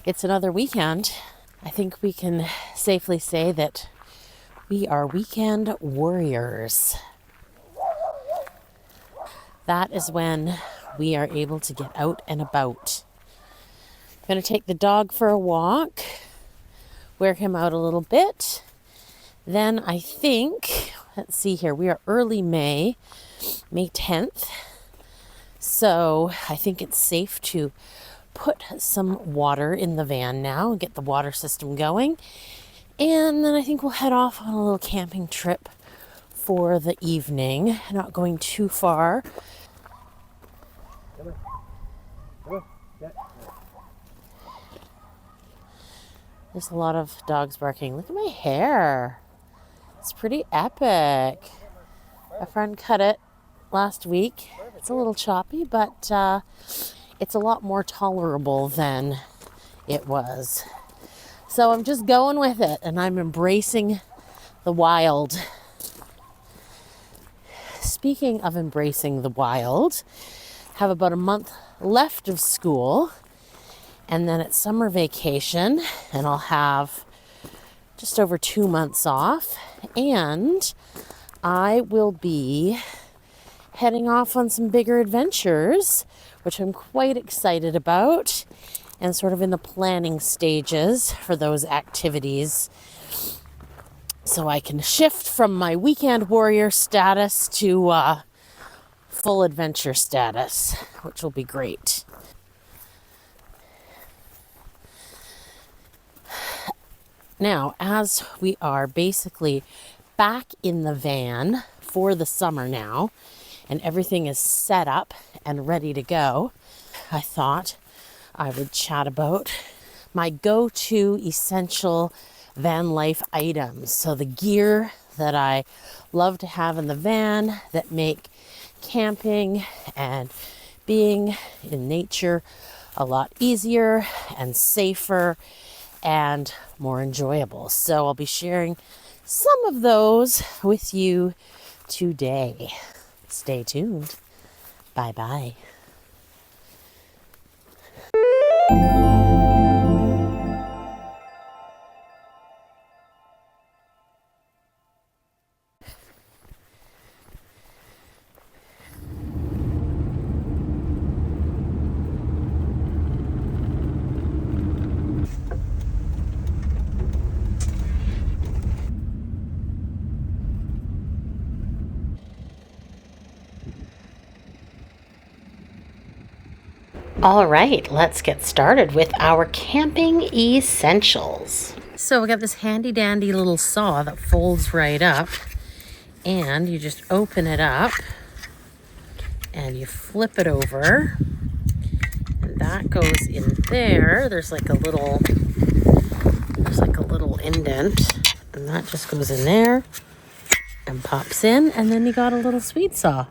It's another weekend. I think we can safely say that we are weekend warriors. That is when we are able to get out and about. I'm going to take the dog for a walk, wear him out a little bit. Then I think, let's see here, we are early May 10th. So I think it's safe to put some water in the van now, get the water system going. And then I think we'll head off on a little camping trip for the evening, not going too far. There's a lot of dogs barking. Look at my hair. It's pretty epic. A friend cut it last week. It's a little choppy, but it's a lot more tolerable than it was. So I'm just going with it, and I'm embracing the wild. Speaking of embracing the wild, have about a month left of school, and then it's summer vacation, and I'll have just over 2 months off, and I will be heading off on some bigger adventures, which I'm quite excited about, and sort of in the planning stages for those activities, so I can shift from my weekend warrior status to full adventure status, which will be great. Now, as we are basically back in the van for the summer now, and everything is set up and ready to go, I thought I would chat about my go-to essential Vanlife items. So the gear that I love to have in the van that make camping and being in nature a lot easier and safer and more enjoyable. So I'll be sharing some of those with you today. Stay tuned. Bye-bye. All right, let's get started with our camping essentials. So we got this handy dandy little saw that folds right up, and you just open it up and you flip it over, and that goes in there. There's like a little indent, and that just goes in there and pops in, and then you got a little sweet saw.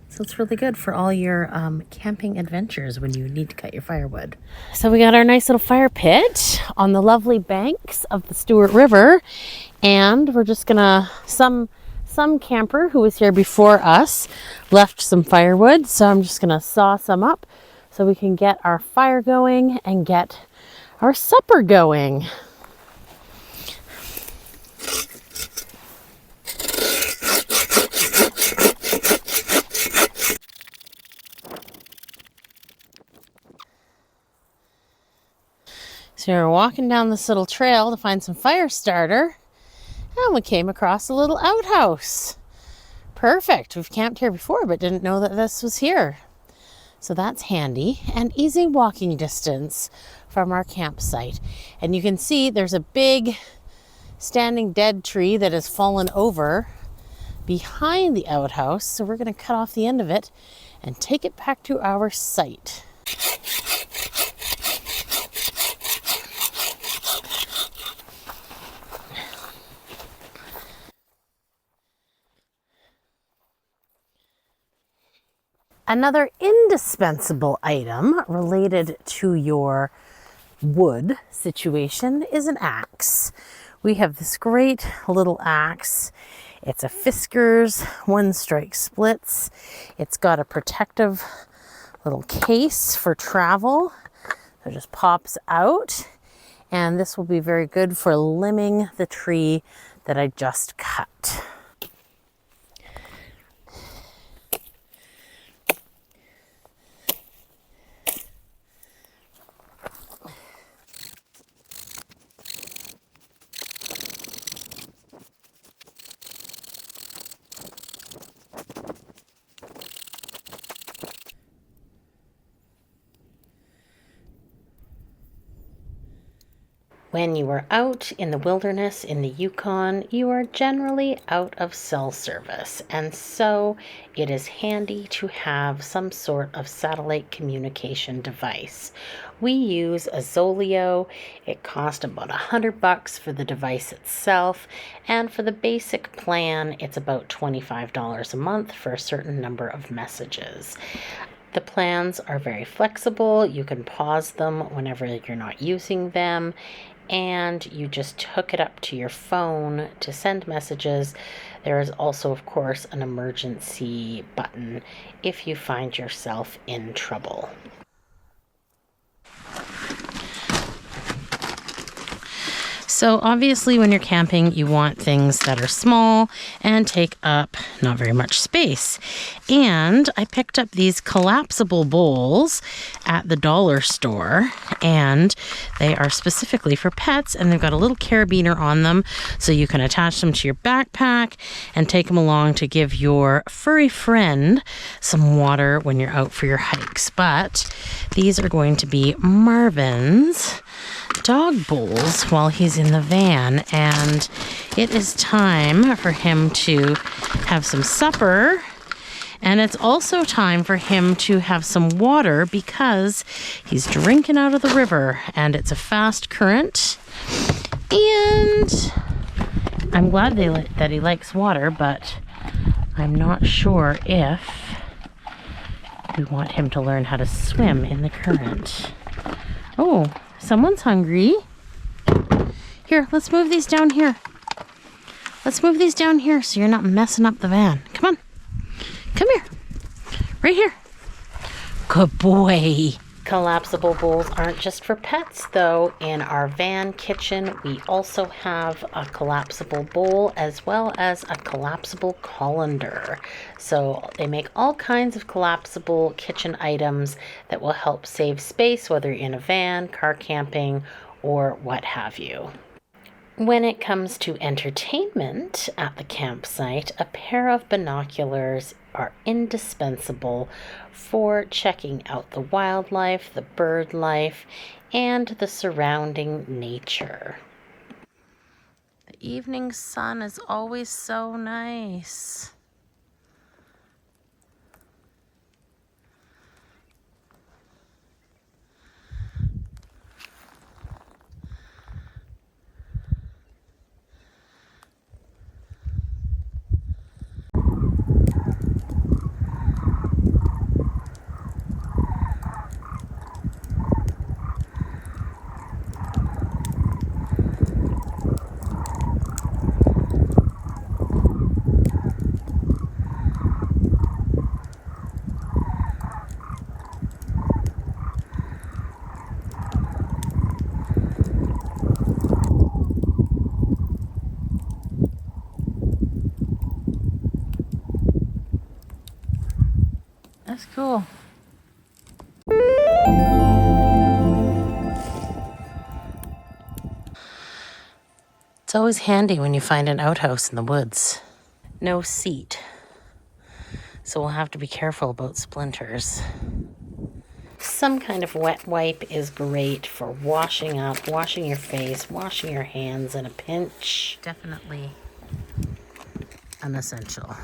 So it's really good for all your camping adventures when you need to cut your firewood. So we got our nice little fire pit on the lovely banks of the Stewart River. And we're just gonna, some camper who was here before us left some firewood. So I'm just gonna saw some up so we can get our fire going and get our supper going. So we were walking down this little trail to find some fire starter, and we came across a little outhouse. Perfect. We've camped here before, but didn't know that this was here. So that's handy and easy walking distance from our campsite. And you can see there's a big standing dead tree that has fallen over behind the outhouse. So we're going to cut off the end of it and take it back to our site. Another indispensable item related to your wood situation is an axe. We have this great little axe. It's a Fiskars One Strike Splits. It's got a protective little case for travel So it just pops out, and this will be very good for limbing the tree that I just cut. When you are out in the wilderness in the Yukon, you are generally out of cell service, and so it is handy to have some sort of satellite communication device. We use a Zoleo. It cost about $100 for the device itself, and for the basic plan, it's about $25 a month for a certain number of messages. The plans are very flexible. You can pause them whenever you're not using them, and you just hook it up to your phone to send messages. There is also, of course, an emergency button if you find yourself in trouble. So obviously when you're camping, you want things that are small and take up not very much space. And I picked up these collapsible bowls at the dollar store, and they are specifically for pets, and they've got a little carabiner on them so you can attach them to your backpack and take them along to give your furry friend some water when you're out for your hikes. But these are going to be Marvin's dog bowls while he's in the van, and it is time for him to have some supper, and it's also time for him to have some water because he's drinking out of the river and it's a fast current. And I'm glad that he likes water, but I'm not sure if we want him to learn how to swim in the current. Oh, someone's hungry. Here, let's move these down here. Let's move these down here so you're not messing up the van. Come on. Come here. Right here. Good boy. Collapsible bowls aren't just for pets, though. In our van kitchen, we also have a collapsible bowl as well as a collapsible colander. So they make all kinds of collapsible kitchen items that will help save space, whether you're in a van, car camping, or what have you. When it comes to entertainment at the campsite, a pair of binoculars are indispensable for checking out the wildlife, the bird life, and the surrounding nature. The evening sun is always so nice. That's cool. It's always handy when you find an outhouse in the woods. No seat, so we'll have to be careful about splinters. Some kind of wet wipe is great for washing up, washing your face, washing your hands in a pinch. Definitely an essential.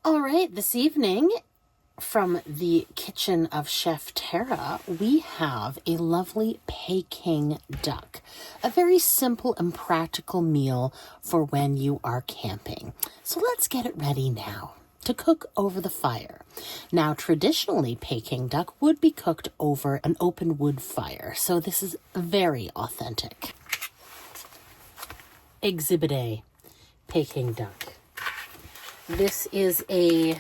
All right, this evening from the kitchen of Chef Tara, we have a lovely Peking duck, a very simple and practical meal for when you are camping. So let's get it ready now to cook over the fire. Now, traditionally, Peking duck would be cooked over an open wood fire, so this is very authentic. Exhibit A, Peking duck. This is a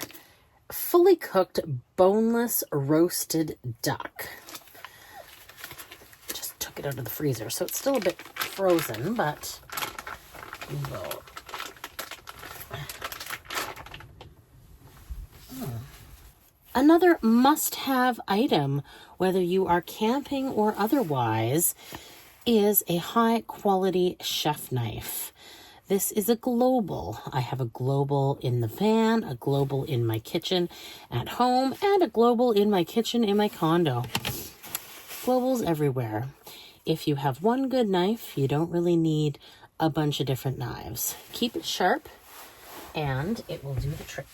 fully cooked, boneless, roasted duck. Just took it out of the freezer, so it's still a bit frozen, but we will. Another must-have item, whether you are camping or otherwise, is a high-quality chef knife. This is a global. I have a global in the van, a global in my kitchen at home, and a global in my kitchen in my condo. Globals everywhere. If you have one good knife, you don't really need a bunch of different knives. Keep it sharp, and it will do the trick.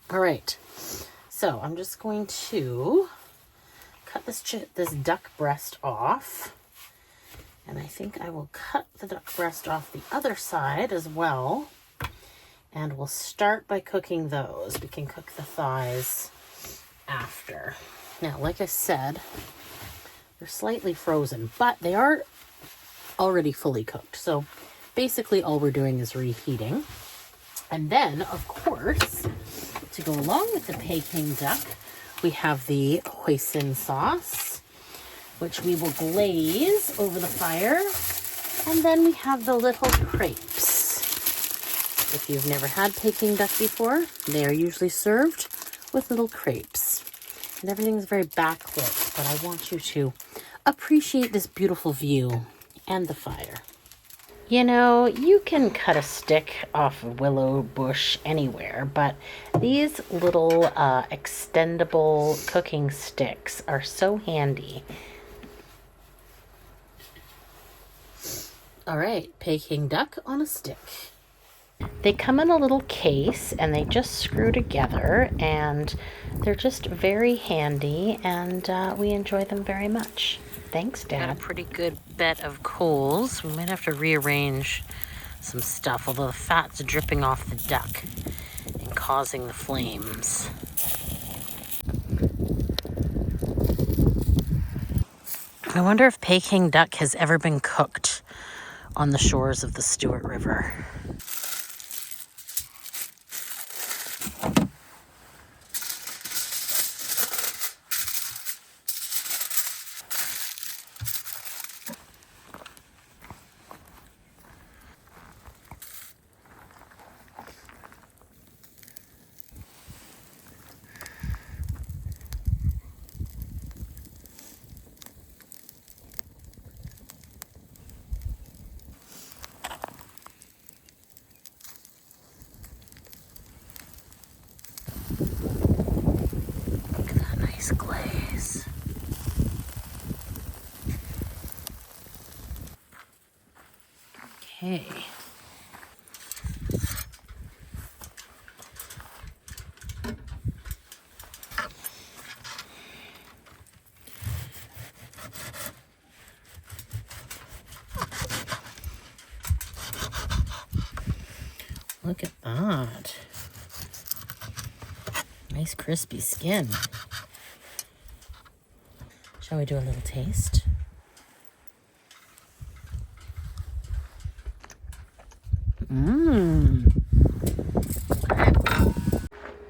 All right, so I'm just going to cut this duck breast off. And I think I will cut the duck breast off the other side as well. And we'll start by cooking those. We can cook the thighs after. Now, like I said, they're slightly frozen, but they are already fully cooked. So basically all we're doing is reheating. And then, of course, to go along with the Peking duck, we have the hoisin sauce, which we will glaze over the fire. And then we have the little crepes. If you've never had Peking duck before, they are usually served with little crepes. And everything's very backlit, but I want you to appreciate this beautiful view and the fire. You know, you can cut a stick off a willow bush anywhere, but these little extendable cooking sticks are so handy. All right, Peking duck on a stick. They come in a little case and they just screw together, and they're just very handy, and we enjoy them very much. Thanks, Dad. Got a pretty good bed of coals. We might have to rearrange some stuff, although the fat's dripping off the duck and causing the flames. I wonder if Peking duck has ever been cooked on the shores of the Stewart River. Glaze. Okay. Look at that. Nice crispy skin. Shall we do a little taste?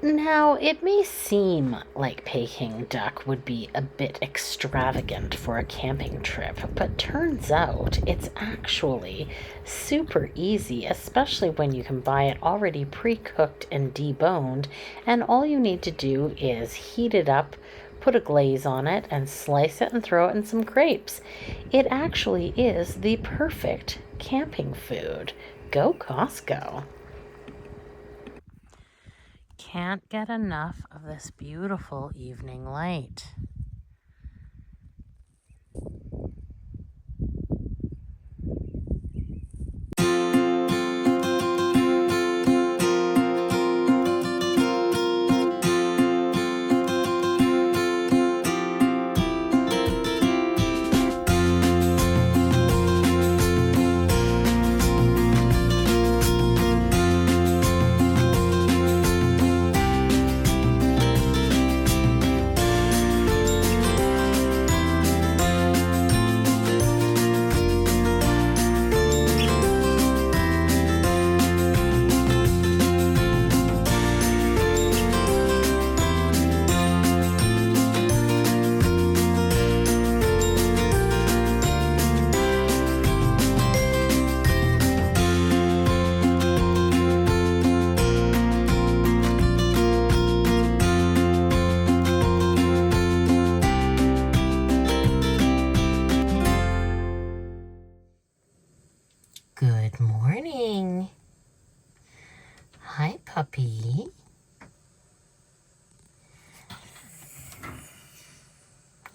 Now, it may seem like Peking duck would be a bit extravagant for a camping trip, but turns out it's actually super easy, especially when you can buy it already pre-cooked and deboned, and all you need to do is heat it up, put a glaze on it, and slice it and throw it in some crepes. It actually is the perfect camping food. Go Costco. Can't get enough of this beautiful evening light.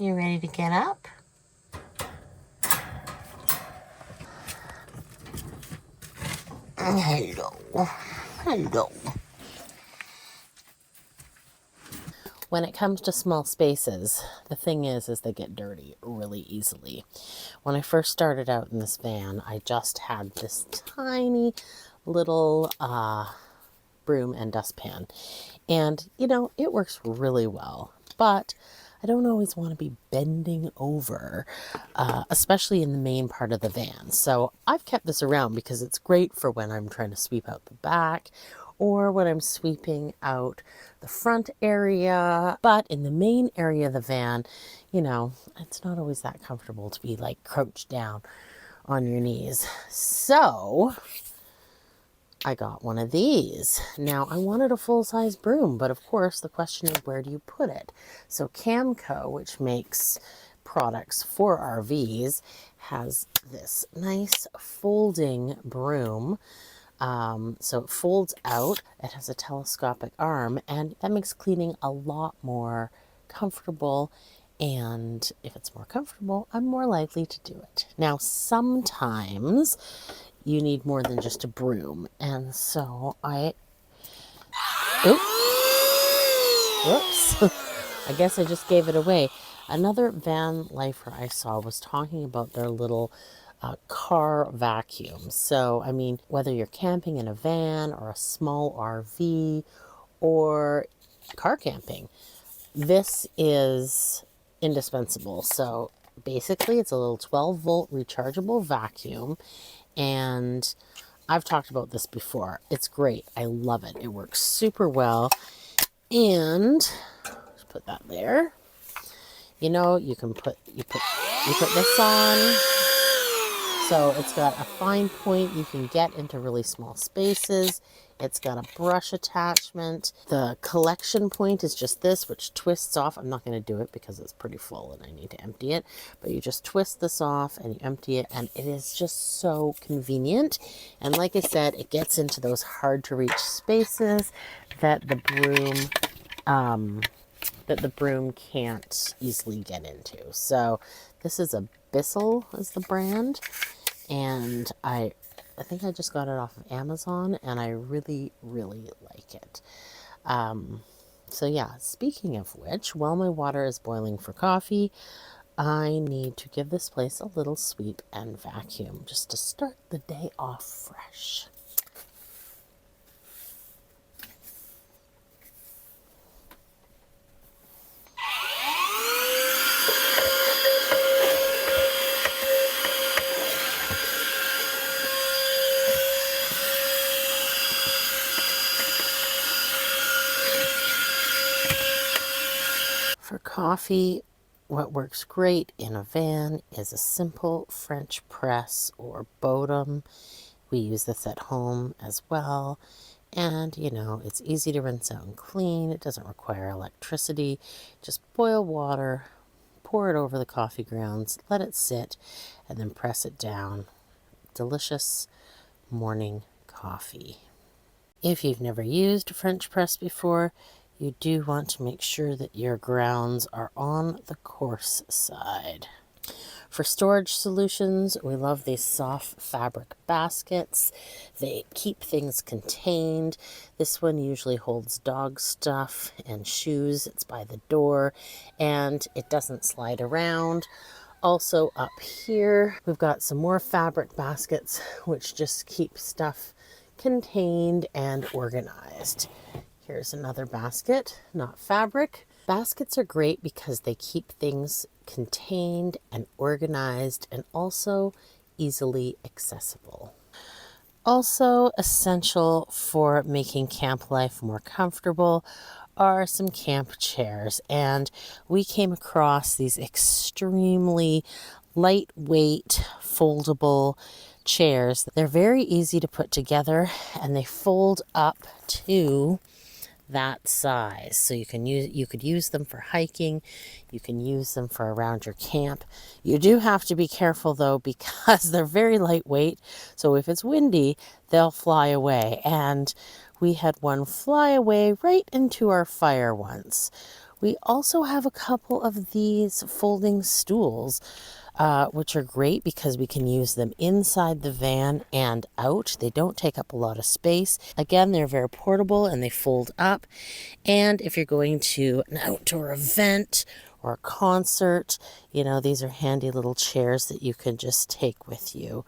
You ready to get up? Hello. Hello. When it comes to small spaces, the thing is they get dirty really easily. When I first started out in this van, I just had this tiny little broom and dustpan. And, you know, it works really well. But I don't always want to be bending over, especially in the main part of the van. So I've kept this around because it's great for when I'm trying to sweep out the back or when I'm sweeping out the front area. But in the main area of the van, you know, it's not always that comfortable to be like crouched down on your knees. So I got one of these. Now, I wanted a full-size broom, but of course, the question is, where do you put it? So Camco, which makes products for RVs, has this nice folding broom. So it folds out, it has a telescopic arm, and that makes cleaning a lot more comfortable. And if it's more comfortable, I'm more likely to do it. Now, sometimes you need more than just a broom. And so whoops. I guess I just gave it away. Another van lifer I saw was talking about their little car vacuum. So, I mean, whether you're camping in a van or a small RV or car camping, this is indispensable. So basically it's a little 12-volt rechargeable vacuum, and I've talked about this before. It's great. I love it. It works super well. And just put that there. You know, you put this on. So it's got a fine point. You can get into really small spaces. It's got a brush attachment. The collection point is just this, which twists off. I'm not going to do it because it's pretty full and I need to empty it. But you just twist this off and you empty it, and it is just so convenient. And like I said, it gets into those hard to reach spaces that the broom can't easily get into. So this is a Bissell is the brand, and I think I just got it off of Amazon, and I really, really like it. So yeah, speaking of which, while my water is boiling for coffee, I need to give this place a little sweep and vacuum just to start the day off fresh. For coffee, what works great in a van is a simple French press or Bodum. We use this at home as well. And, you know, it's easy to rinse out and clean. It doesn't require electricity. Just boil water, pour it over the coffee grounds, let it sit, and then press it down. Delicious morning coffee. If you've never used a French press before, you do want to make sure that your grounds are on the coarse side. For storage solutions, we love these soft fabric baskets. They keep things contained. This one usually holds dog stuff and shoes. It's by the door, and it doesn't slide around. Also up here, we've got some more fabric baskets, which just keep stuff contained and organized. Here's another basket, not fabric. Baskets are great because they keep things contained and organized and also easily accessible. Also essential for making camp life more comfortable are some camp chairs, and we came across these extremely lightweight foldable chairs. They're very easy to put together, and they fold up to that size. So you could use them for hiking, you can use them for around your camp. You do have to be careful though, because they're very lightweight. So if it's windy, they'll fly away. And we had one fly away right into our fire once, We also have a couple of these folding stools, which are great because we can use them inside the van and out. They don't take up a lot of space. Again, they're very portable and they fold up. And if you're going to an outdoor event or a concert, you know, these are handy little chairs that you can just take with you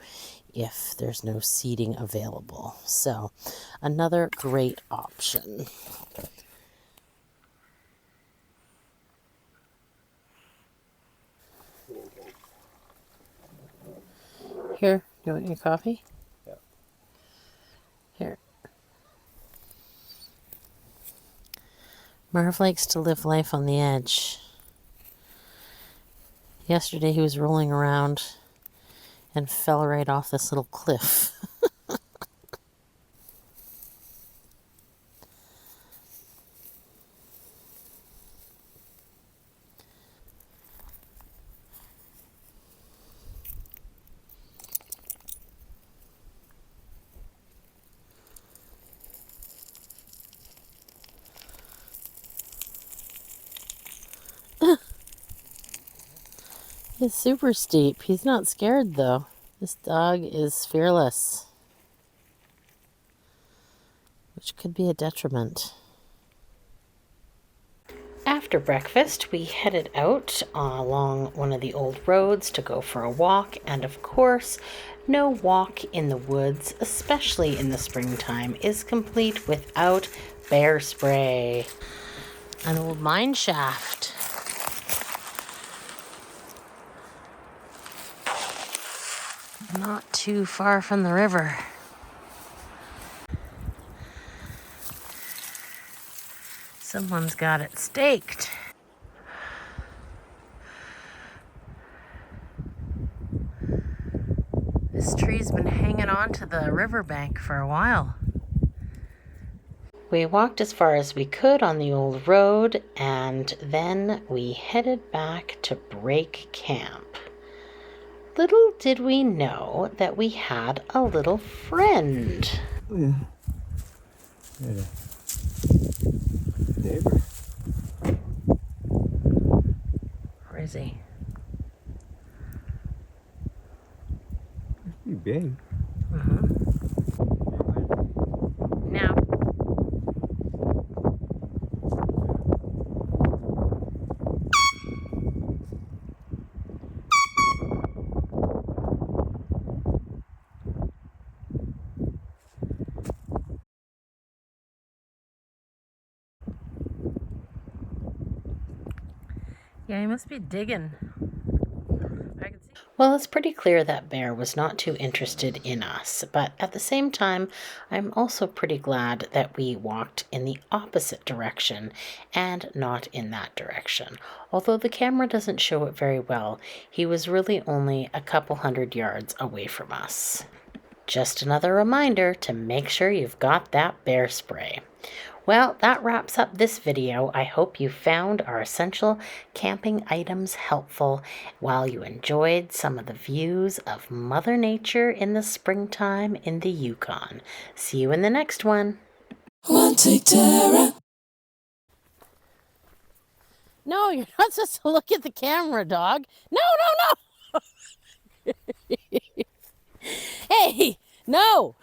if there's no seating available. So another great option. Here, you want your coffee? Yeah. Here. Marv likes to live life on the edge. Yesterday he was rolling around and fell right off this little cliff. It's super steep. He's not scared though. This dog is fearless, which could be a detriment. After breakfast, we headed out along one of the old roads to go for a walk, and of course, no walk in the woods, especially in the springtime, is complete without bear spray. An old mine shaft. Not too far from the river. Someone's got it staked. This tree's been hanging on to the riverbank for a while. We walked as far as we could on the old road, and then we headed back to break camp. Little did we know that we had a little friend. Oh, yeah. Yeah. Neighbor. Where is he? Pretty big. Now. Yeah, he must be digging. Well, it's pretty clear that bear was not too interested in us, but at the same time, I'm also pretty glad that we walked in the opposite direction and not in that direction. Although the camera doesn't show it very well, he was really only a couple 100 yards away from us. Just another reminder to make sure you've got that bear spray. Well, that wraps up this video. I hope you found our essential camping items helpful while you enjoyed some of the views of Mother Nature in the springtime in the Yukon. See you in the next one. One take Tara. No, you're not supposed to look at the camera, dog. No, no, no. Hey, no.